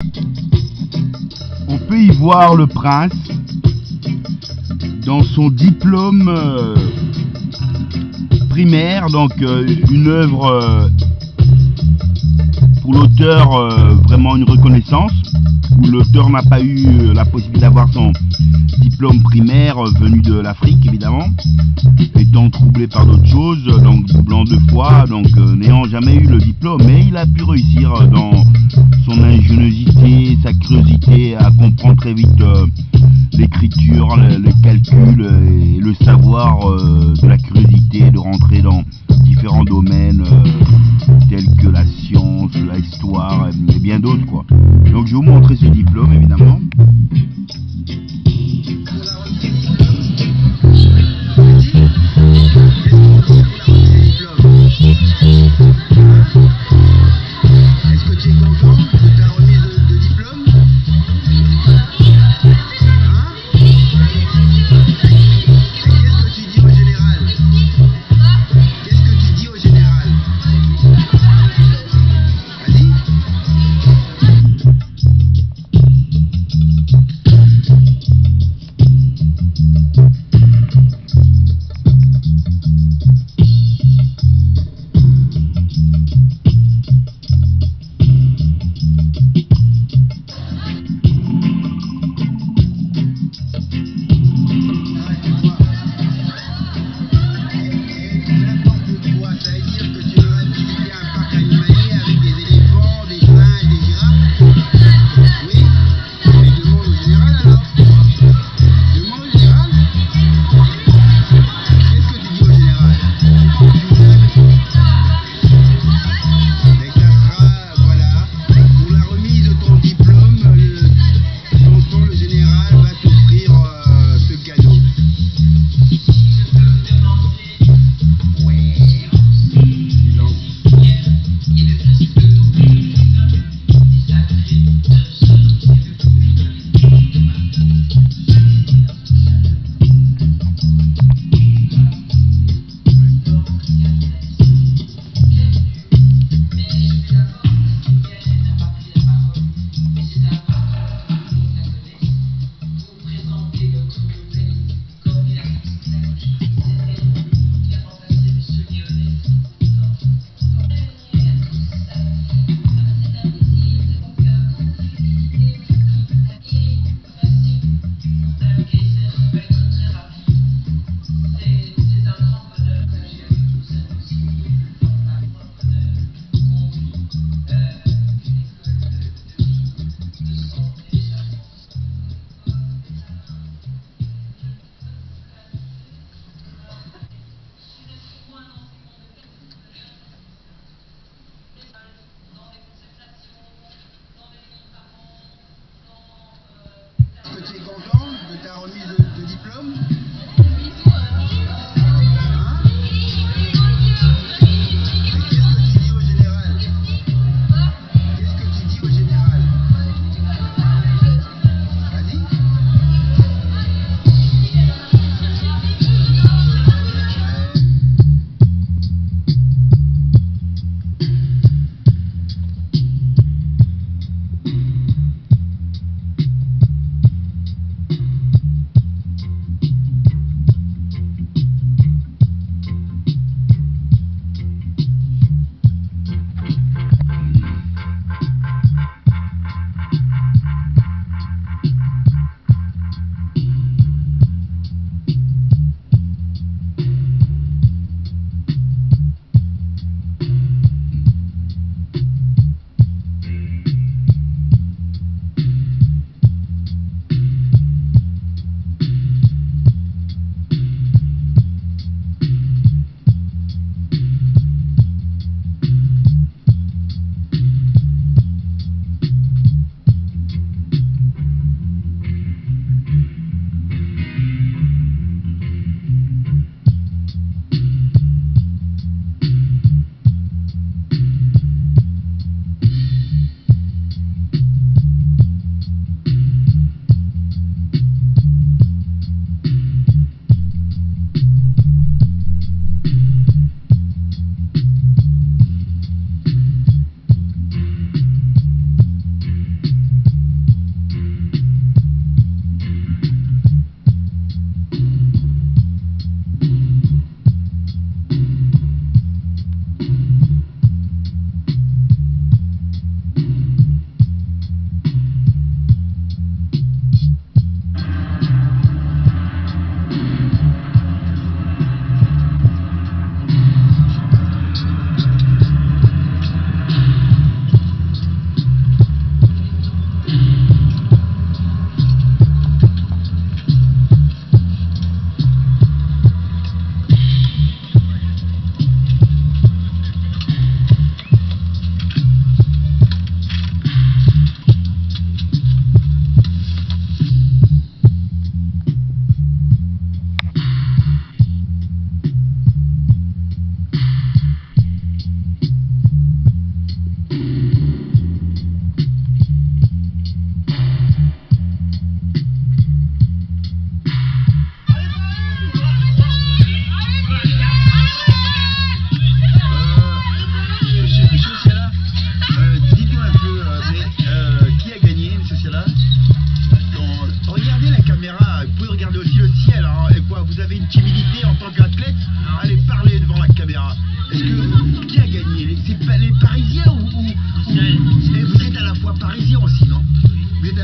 On peut y voir le prince dans son diplôme primaire, donc une œuvre pour l'auteur, vraiment une reconnaissance, où l'auteur n'a pas eu la possibilité d'avoir son diplôme primaire venu de l'Afrique évidemment, étant troublé par d'autres choses, donc doublant 2 fois, donc n'ayant jamais eu le diplôme, mais il a pu réussir dans son ingéniosité, sa curiosité à comprendre très vite l'écriture, le calcul et le savoir de la curiosité, de rentrer dans différents domaines tels que la science, la histoire et bien d'autres quoi. Donc je vais vous montrer ce diplôme évidemment.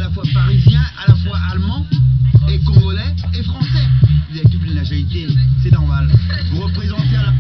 la fois parisien, à la fois allemand, et congolais, et français. Vous avez toute une nationalité, c'est normal. Vous représentez à la...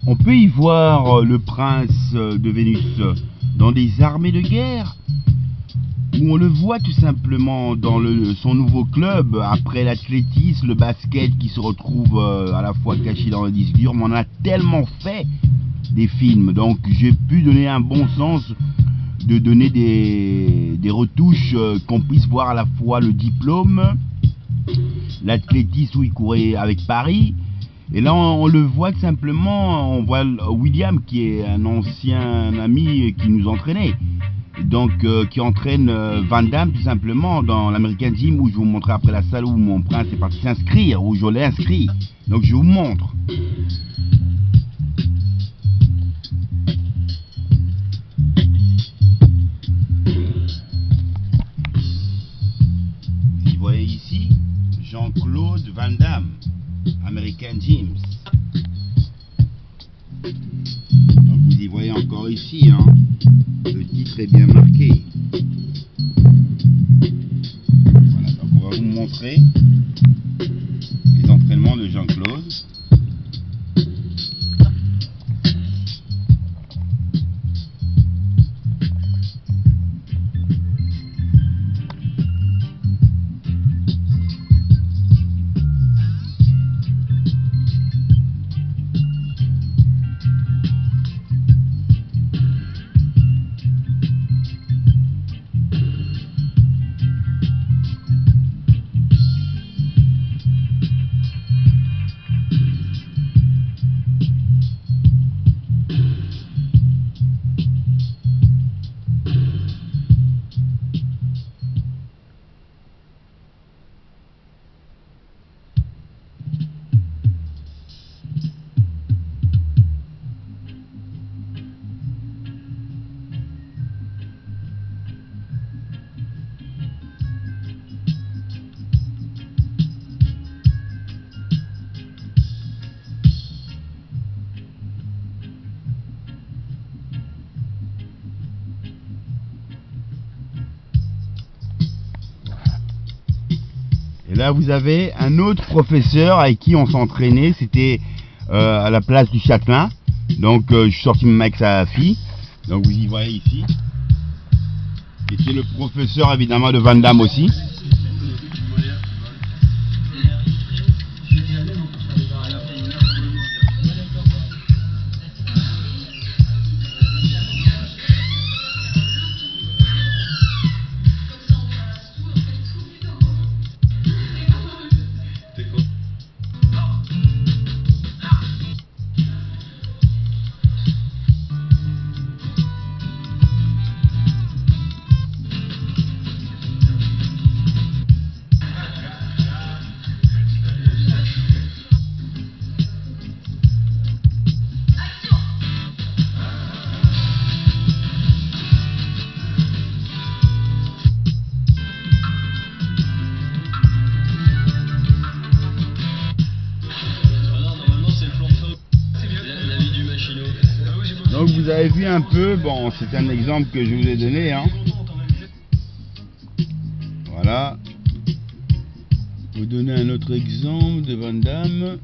On peut y voir le prince de Vénus dans des armées de guerre, où on le voit tout simplement dans son nouveau club, après l'athlétisme, le basket qui se retrouve à la fois caché dans le disque dur. Mais on a tellement fait des films, donc j'ai pu donner un bon sens de donner des retouches, qu'on puisse voir à la fois le diplôme, l'athlétisme où il courait avec Paris. Et là, on le voit tout simplement, on voit William qui est un ancien ami qui nous entraînait. Donc, qui entraîne Van Damme tout simplement dans l'American Gym, où je vous montrerai après la salle où mon prince est parti s'inscrire, où je l'ai inscrit. Donc, je vous montre. Vous voyez ici Jean-Claude Van Damme, American Gyms. Donc vous y voyez encore ici, hein, le titre est bien marqué. Voilà, donc on va vous montrer les entraînements de Jean-Claude. Et là vous avez un autre professeur avec qui on s'entraînait, c'était à la place du Châtelain. Donc je suis sorti même avec sa fille. Donc vous y voyez ici. Et c'est le professeur évidemment de Van Damme aussi. Donc vous avez vu un peu, bon c'est un exemple que je vous ai donné, hein. Voilà. Vous donner un autre exemple de Van Damme.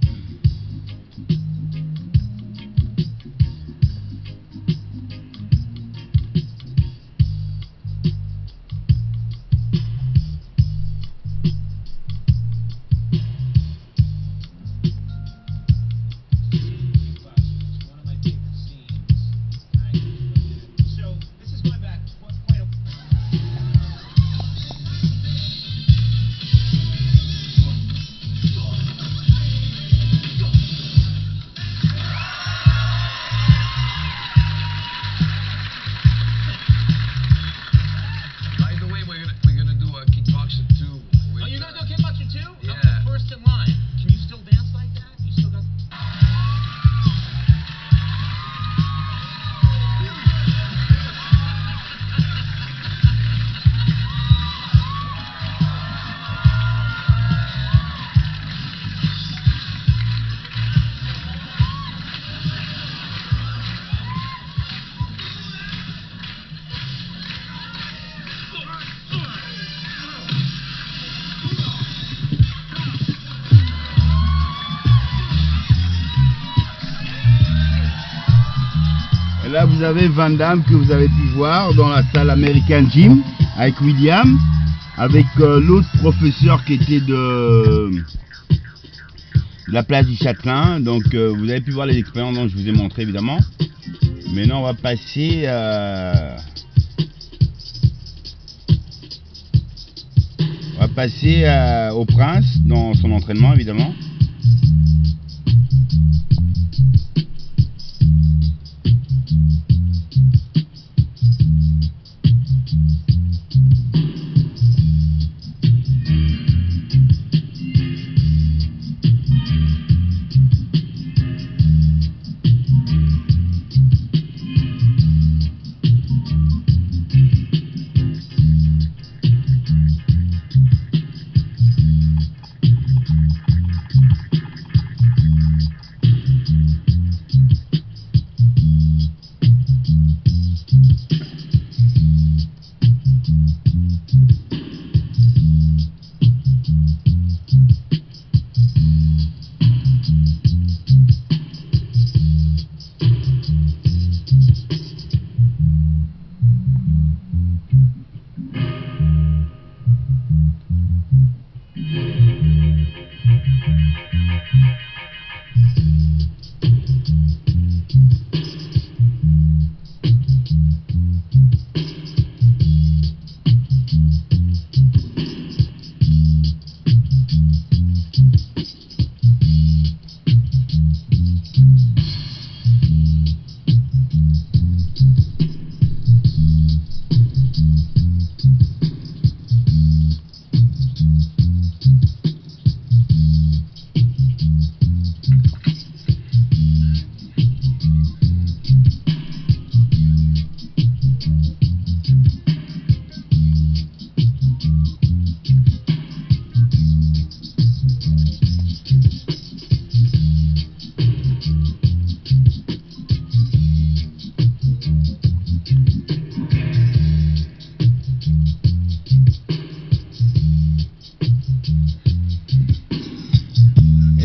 Là vous avez Van Damme que vous avez pu voir dans la salle American Gym avec William, avec l'autre professeur qui était de la place du Châtelain. Donc vous avez pu voir les expériences dont je vous ai montré évidemment. Maintenant on va passer au Prince dans son entraînement évidemment.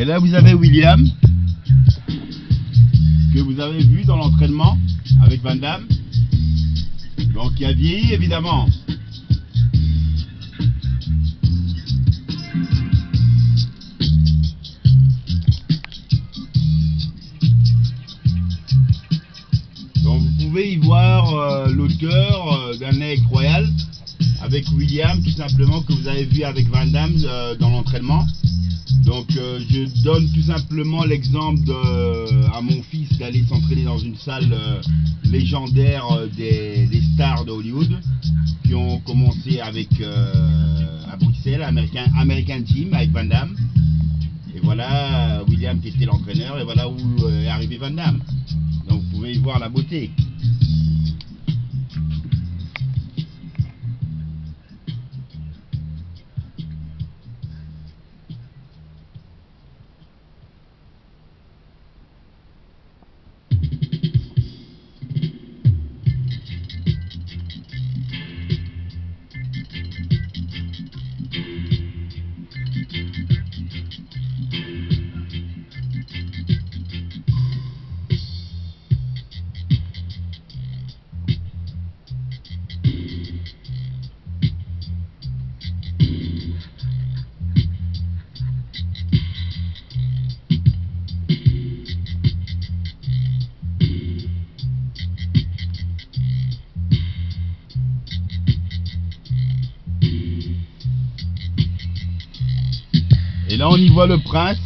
là vous avez William, que vous avez vu dans l'entraînement avec Van Damme, donc qui a vieilli évidemment. Donc vous pouvez y voir l'auteur d'un aigle royal avec William, tout simplement, que vous avez vu avec Van Damme dans l'entraînement. Donc je donne tout simplement l'exemple à mon fils d'aller s'entraîner dans une salle légendaire des stars de Hollywood qui ont commencé avec à Bruxelles, American Gym avec Van Damme. Et voilà William qui était l'entraîneur, et voilà où est arrivé Van Damme. Donc vous pouvez y voir la beauté. Et là on y voit le prince.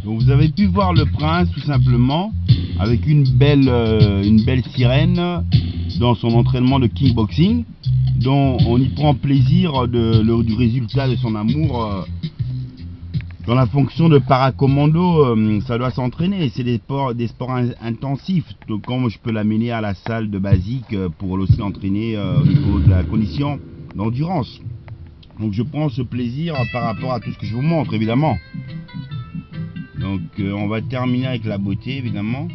Donc vous avez pu voir le prince tout simplement avec une belle sirène dans son entraînement de kickboxing, dont on y prend plaisir du résultat de son amour. Dans la fonction de paracommando, ça doit s'entraîner, c'est des sports intensifs, donc comme je peux l'amener à la salle de basique pour aussi l'entraîner au niveau de la condition d'endurance. Donc je prends ce plaisir par rapport à tout ce que je vous montre évidemment. Donc on va terminer avec la beauté évidemment.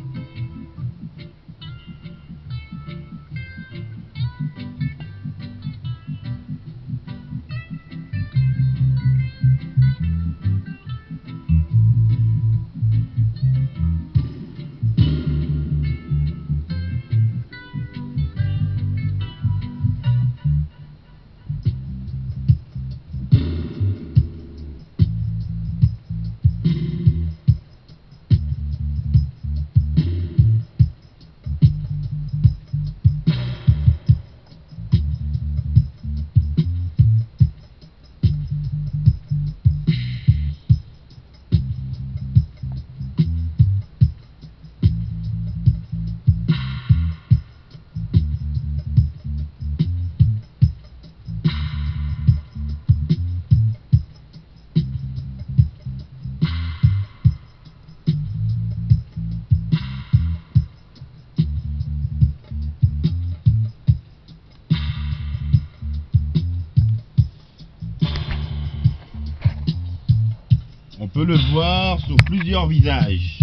On peut le voir sur plusieurs visages.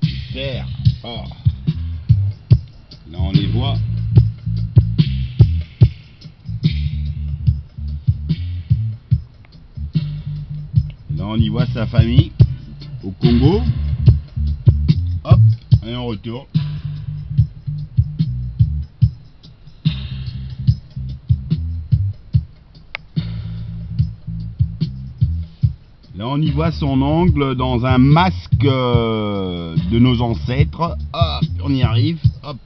Mystère. Oh. Là on les voit. Là on y voit sa famille au Congo. Hop, et on retourne. Là on y voit son oncle dans un masque de nos ancêtres. Hop, on y arrive. Hop.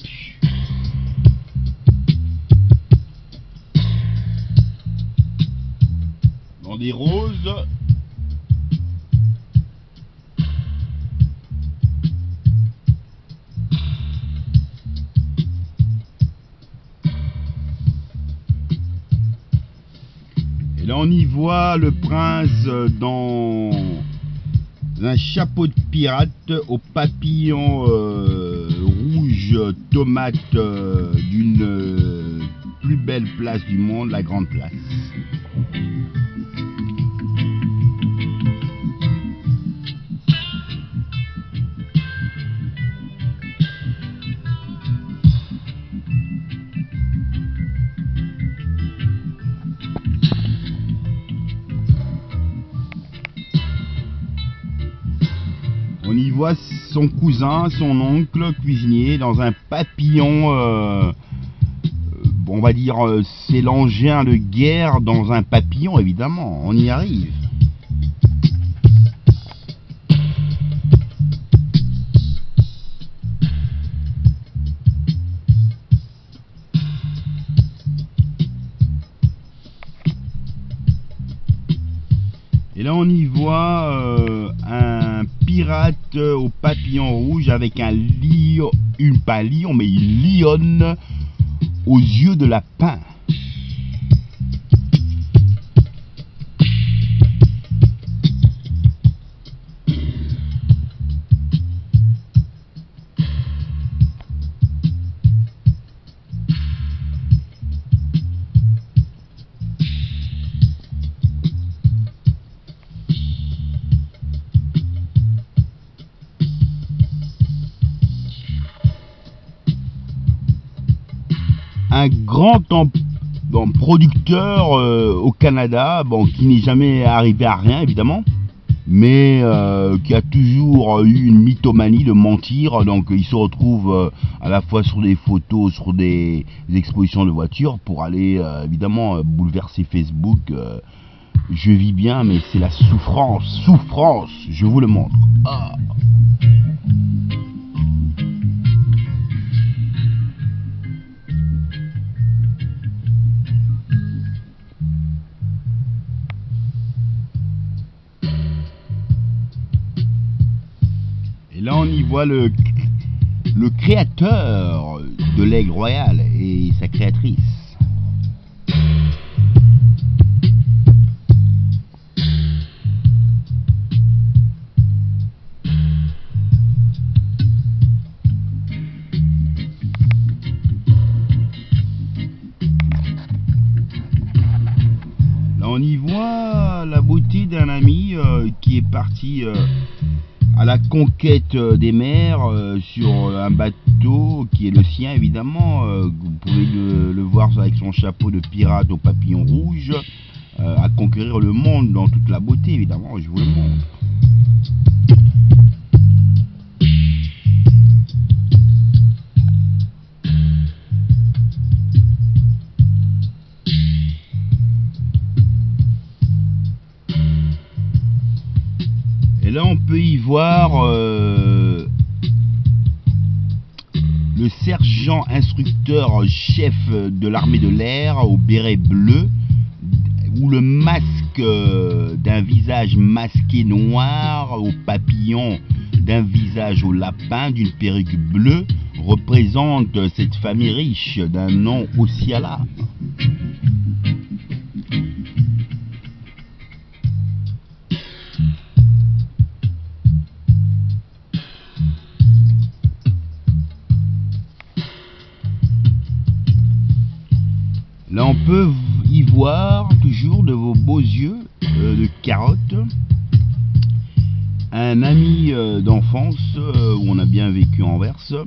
Dans des roses. Et là on y voit le prince dans un chapeau de pirate au papillon rouge tomate d'une plus belle place du monde, la Grande Place. On y voit son cousin, son oncle cuisinier dans un papillon, on va dire c'est l'engin de guerre dans un papillon évidemment, on y arrive. Et là on y voit un pirate au papillon rouge avec un lion, pas lion mais une lionne aux yeux de lapin. Un grand producteur au Canada, qui n'est jamais arrivé à rien évidemment, mais qui a toujours eu une mythomanie de mentir, donc il se retrouve à la fois sur des photos, sur des expositions de voitures pour aller évidemment bouleverser Facebook. Je vis bien mais c'est la souffrance, je vous le montre. Ah. Et là on y voit le créateur de l'aigle royal et sa créatrice. Là on y voit la beauté d'un ami qui est parti à la conquête des mers sur un bateau qui est le sien évidemment. Vous pouvez le voir avec son chapeau de pirate au papillon rouge, à conquérir le monde dans toute la beauté évidemment, je vous le montre. Et là on peut y voir le sergent instructeur chef de l'armée de l'air au béret bleu, ou le masque d'un visage masqué noir au papillon, d'un visage au lapin, d'une perruque bleue, représente cette famille riche d'un nom aussi à l'âme. yeux de carotte. Un ami d'enfance où on a bien vécu en Anvers, se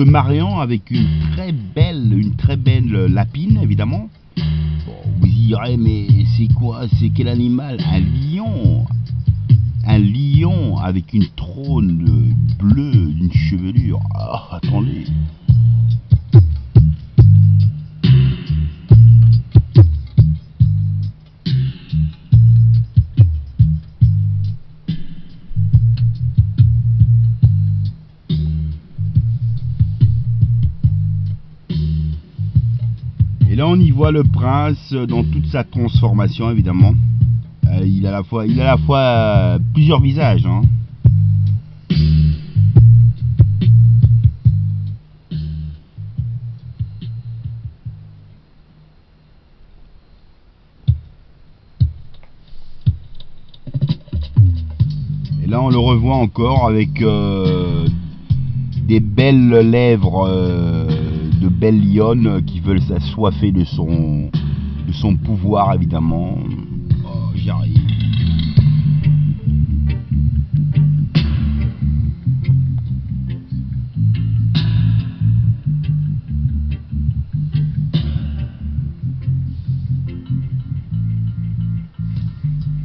mariant avec une très belle lapine, évidemment. Bon, vous direz, mais c'est quoi? C'est quel animal? Un lion. Un lion avec une trône bleue, d'une chevelure. Ah, attendez. Et là, on y voit le prince dans toute sa transformation, évidemment. Il a à la fois plusieurs visages, hein. Et là, on le revoit encore avec des belles lèvres de belles lionnes qui veulent s'assoiffer de son pouvoir, évidemment. Oh, j'y arrive.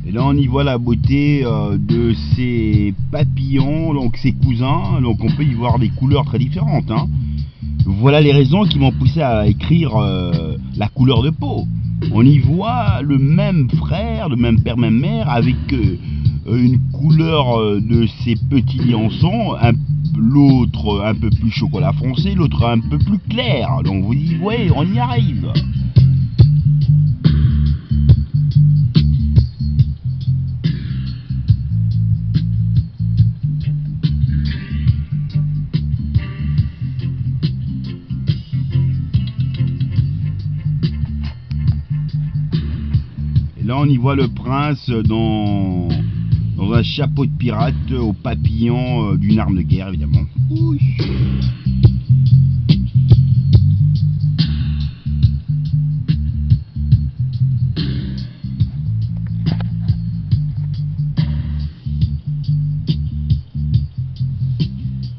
Et là, on y voit la beauté de ces papillons, donc ses cousins. Donc on peut y voir des couleurs très différentes, hein. Voilà les raisons qui m'ont poussé à écrire la couleur de peau. On y voit le même frère, le même père, même mère, avec une couleur de ses petits liansons, l'autre un peu plus chocolat foncé, l'autre un peu plus clair. Donc vous y voyez, on y arrive. Là, on y voit le prince dans un chapeau de pirate au papillon d'une arme de guerre, évidemment. Oui.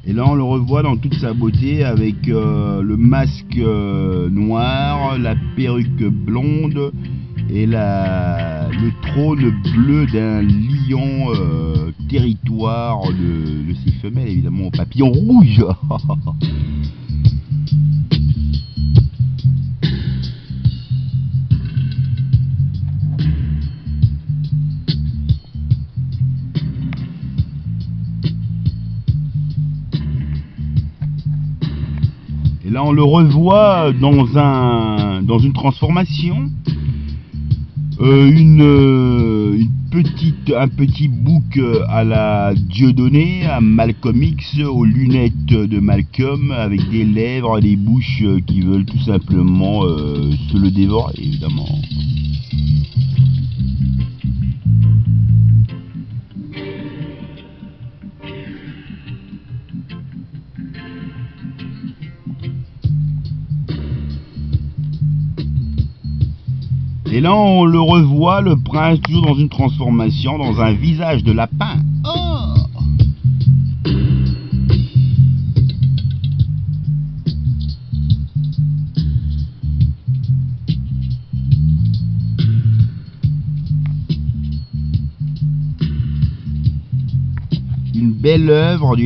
Et là, on le revoit dans toute sa beauté avec le masque noir, la perruque blonde et le trône bleu d'un lion territoire de ses femelles, évidemment, au papillon rouge. Et là, on le revoit dans une transformation. Un petit bouc à la Dieudonné, à Malcolm X, aux lunettes de Malcolm, avec des lèvres et des bouches qui veulent tout simplement se le dévorer, évidemment. Et là, on le revoit, le prince, toujours dans une transformation, dans un visage de lapin. Oh! Une belle œuvre d'une